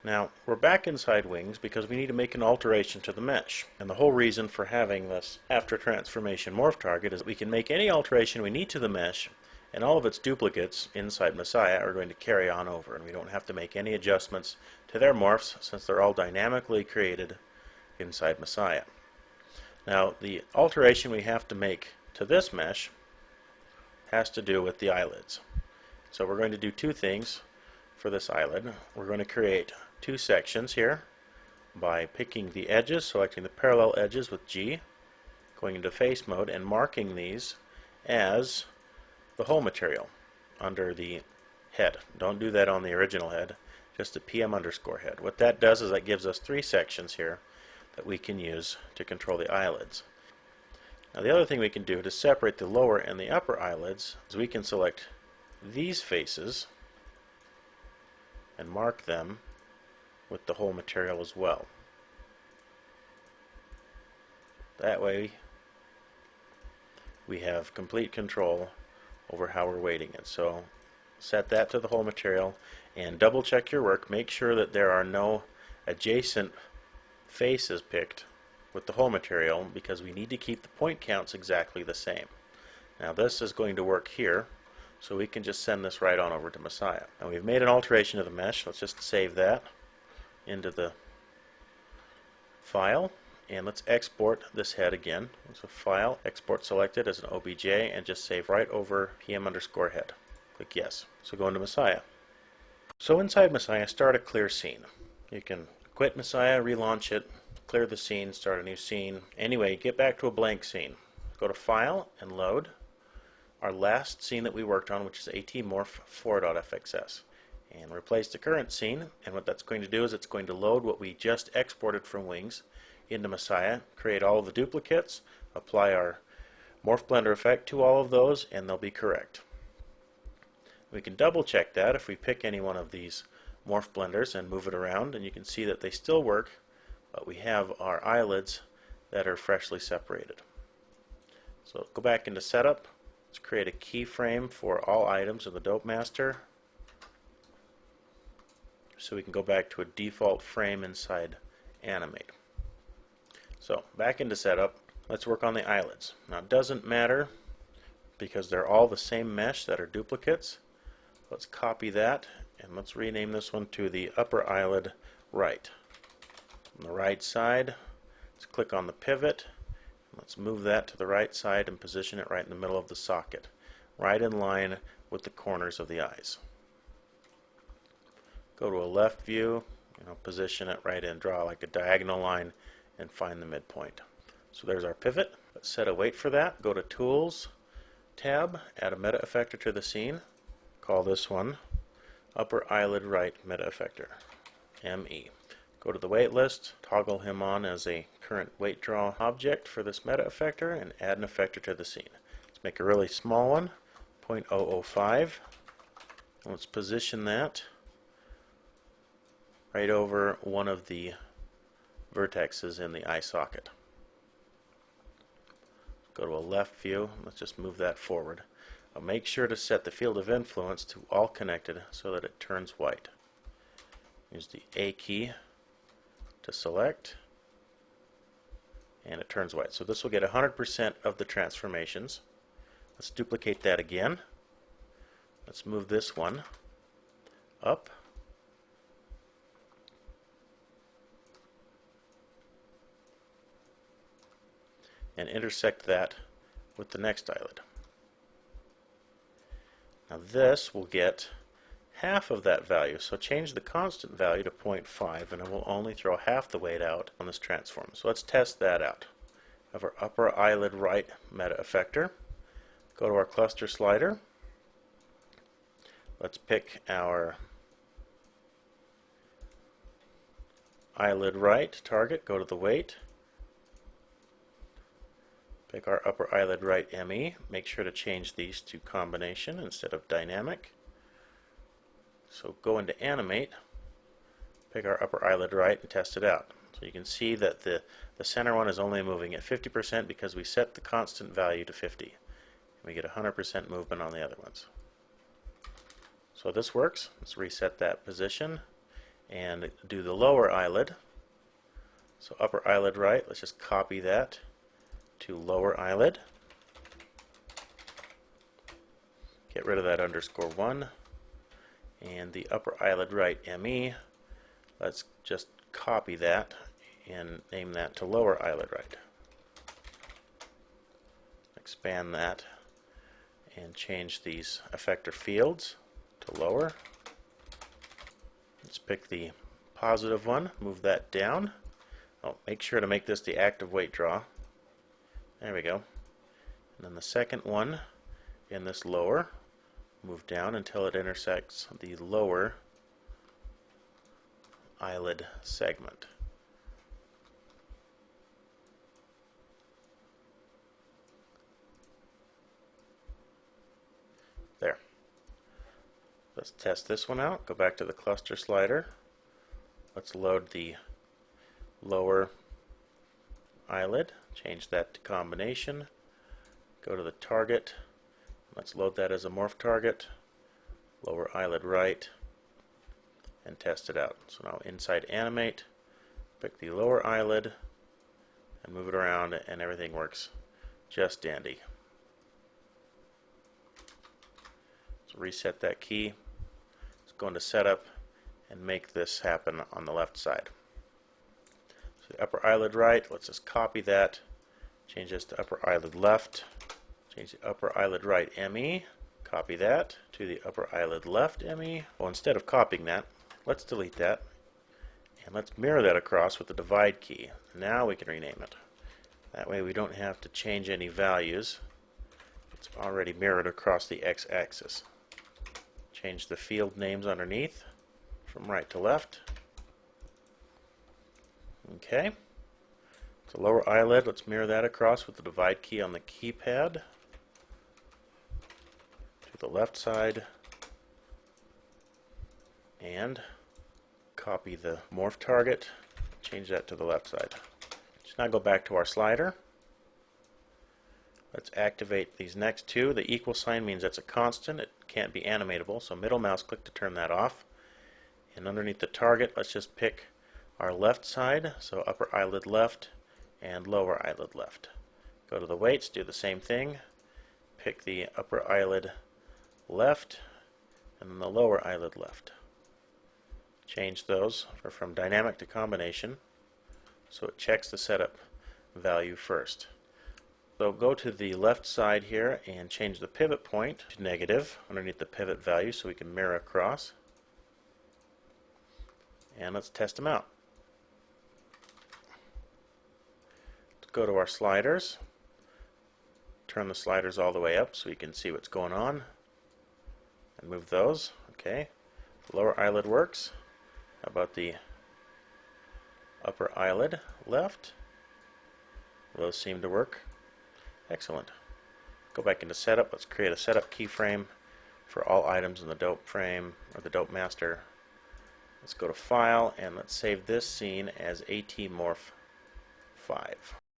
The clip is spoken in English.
Now, we're back inside Wings because we need to make an alteration to the mesh. And the whole reason for having this after transformation morph target is that we can make any alteration we need to the mesh, and all of its duplicates inside Messiah are going to carry on over, and we don't have to make any adjustments to their morphs since they're all dynamically created inside Messiah. Now, the alteration we have to make to this mesh has to do with the eyelids. So we're going to do two things for this eyelid. We're going to create two sections here by picking the edges, selecting the parallel edges with G, going into face mode and marking these as the whole material under the head. Don't do that on the original head, just the PM underscore head. What that does is that gives us three sections here that we can use to control the eyelids. Now the other thing we can do to separate the lower and the upper eyelids is we can select these faces and mark them with the whole material as well. That way we have complete control over how we're weighting it. So set that to the whole material and double check your work. Make sure that there are no adjacent faces picked with the whole material because we need to keep the point counts exactly the same. Now this is going to work here, so we can just send this right on over to Messiah. Now we've made an alteration of the mesh. Let's just save that into the file, and let's export this head again. So File, Export selected as an OBJ, and just save right over PM underscore head. Click Yes. So go into Messiah. So inside Messiah, start a clear scene. You can quit Messiah, relaunch it, clear the scene, start a new scene. Anyway, get back to a blank scene. Go to File and Load our last scene that we worked on, which is AtMorph4.fxs, and replace the current scene. And what that's going to do is it's going to load what we just exported from Wings into Messiah, create all of the duplicates, apply our morph blender effect to all of those, and they'll be correct. We can double check that if we pick any one of these morph blenders and move it around, and you can see that they still work, but we have our eyelids that are freshly separated. So go back into Setup. Let's create a keyframe for all items in the Dope Master so we can go back to a default frame inside Animate. So back into Setup, let's work on the eyelids. Now it doesn't matter because they're all the same mesh that are duplicates. Let's copy that and let's rename this one to the upper eyelid right. On the right side, let's click on the pivot. Let's move that to the right side and position it right in the middle of the socket, right in line with the corners of the eyes. Go to a left view, position it right in, draw like a diagonal line, and find the midpoint. So there's our pivot. Let's set a weight for that. Go to Tools, tab, add a meta effector to the scene. Call this one Upper Eyelid Right Meta Effector, ME. Go to the weight list, toggle him on as a current weight draw object for this meta effector, and add an effector to the scene. Let's make a really small one, 0.005. Let's position that right over one of the vertexes in the eye socket. Go to a left view, let's just move that forward. Make sure to set the field of influence to all connected so that it turns white. Use the A key to select, and it turns white. So this will get 100% of the transformations. Let's duplicate that again. Let's move this one up. And intersect that with the next eyelid. Now this will get half of that value, so change the constant value to 0.5 and it will only throw half the weight out on this transform. So let's test that out. Have our upper eyelid right meta effector. Go to our cluster slider. Let's pick our eyelid right target, go to the weight. Pick our upper eyelid right ME. Make sure to change these to combination instead of dynamic. So go into Animate, pick our upper eyelid right and test it out. So you can see that the center one is only moving at 50% because we set the constant value to 50. And we get 100% movement on the other ones. So this works. Let's reset that position and do the lower eyelid. So upper eyelid right, let's just copy that to lower eyelid. Get rid of that _1. And the upper eyelid right ME, let's just copy that and name that to lower eyelid right. Expand that and change these effector fields to lower. Let's pick the positive one, move that down. Oh, make sure to make this the active weight draw. There we go. And then the second one in this lower, move down until it intersects the lower eyelid segment. There. Let's test this one out. Go back to the cluster slider. Let's load the lower eyelid. Change that to combination. Go to the target. Let's load that as a morph target. Lower eyelid right. And test it out. So now inside animate. Pick the lower eyelid and move it around, and everything works just dandy. So reset that key. Let's go into setup and make this happen on the left side. So the upper eyelid right, let's just copy that, change this to upper eyelid left, change the upper eyelid right ME, copy that to the upper eyelid left ME. Well, instead of copying that, let's delete that and let's mirror that across with the divide key. Now we can rename it. That way we don't have to change any values. It's already mirrored across the x-axis. Change the field names underneath from right to left. Okay. So lower eyelid, let's mirror that across with the divide key on the keypad to the left side, and copy the morph target, change that to the left side. So now go back to our slider. Let's activate these next two. The equal sign means that's a constant. It can't be animatable, so middle mouse click to turn that off. And underneath the target, let's just pick our left side, so upper eyelid left and lower eyelid left. Go to the weights, do the same thing. Pick the upper eyelid left and then the lower eyelid left. Change those from dynamic to combination, so it checks the setup value first. So go to the left side here and change the pivot point to negative underneath the pivot value so we can mirror across. And let's test them out. Let's go to our sliders. Turn the sliders all the way up so you can see what's going on. And move those. Okay. The lower eyelid works. How about the upper eyelid left? Those seem to work. Excellent. Go back into setup. Let's create a setup keyframe for all items in the dope frame or the dope master. Let's go to File and let's save this scene as ATMorph5.